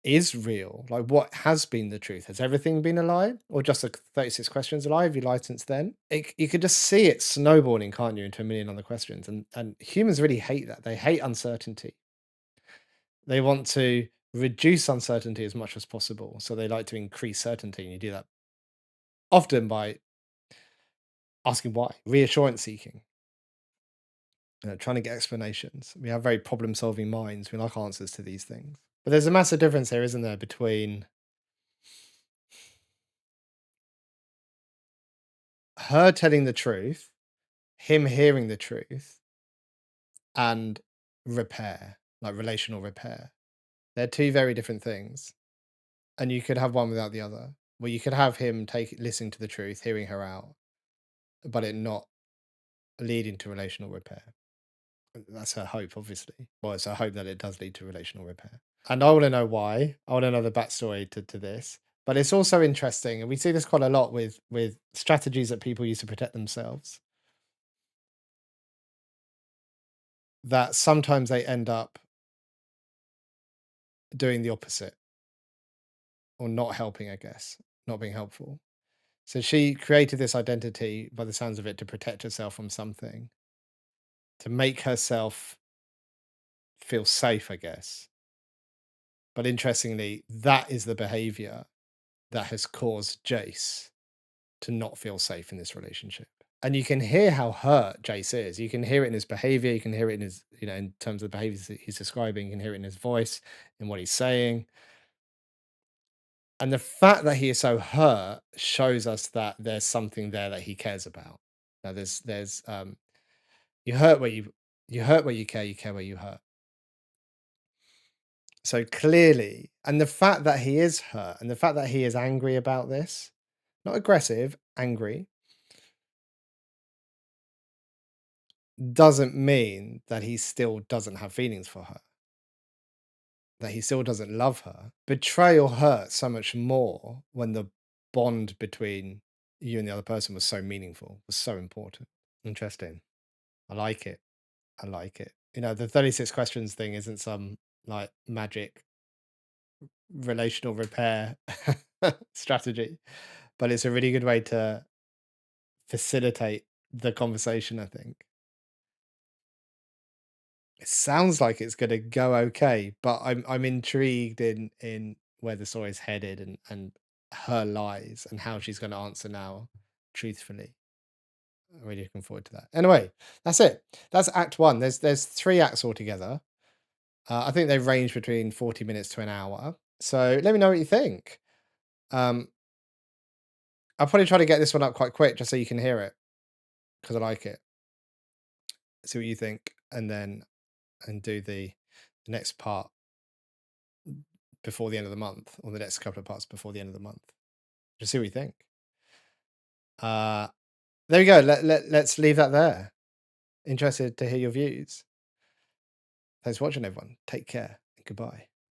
is real? Like, what has been the truth? Has everything been a lie? Or just the 36 questions a lie? Have you lied since then? You could just see it snowballing, can't you, into a million other questions. And humans really hate that. They hate uncertainty. They want to reduce uncertainty as much as possible. So they like to increase certainty. And you do that often by asking why, reassurance seeking, trying to get explanations. We have very problem solving minds. We like answers to these things. But there's a massive difference here, isn't there, between her telling the truth, him hearing the truth, and repair, like relational repair. They're two very different things. And you could have one without the other. Well, you could have him listening to the truth, hearing her out, but it not leading to relational repair. That's her hope, obviously. Well, it's her hope that it does lead to relational repair. And I want to know why. I want to know the backstory to this. But it's also interesting, and we see this quite a lot with strategies that people use to protect themselves, that sometimes they end up doing the opposite or not helping, I guess, not being helpful. So she created this identity, by the sounds of it, to protect herself from something, to make herself feel safe, I guess. But interestingly, that is the behavior that has caused Jace to not feel safe in this relationship. And you can hear how hurt Jace is. You can hear it in his behavior. You can hear it in his, in terms of the behaviors that he's describing. You can hear it in his voice, in what he's saying. And the fact that he is so hurt shows us that there's something there that he cares about. Now there's you hurt where you hurt where you care where you hurt. So clearly, and the fact that he is hurt and the fact that he is angry about this, not aggressive, angry, doesn't mean that he still doesn't have feelings for her, that he still doesn't love her. Betrayal hurts so much more when the bond between you and the other person was so meaningful, was so important. Interesting. I like it. I like it. The 36 questions thing isn't some like magic relational repair strategy, but it's a really good way to facilitate the conversation, I think. It sounds like it's going to go okay, but I'm intrigued in where the story's headed and her lies and how she's going to answer now truthfully. I'm really looking forward to that. Anyway, that's it. That's Act 1. There's 3 acts altogether. I think they range between 40 minutes to an hour. So let me know what you think. I'll probably try to get this one up quite quick just so you can hear it, because I like it. See what you think, and do the next part before the end of the month, or the next couple of parts before the end of the month. Just see what you think. There we go. Let's leave that there. Interested to hear your views. Thanks for watching, everyone. Take care and goodbye.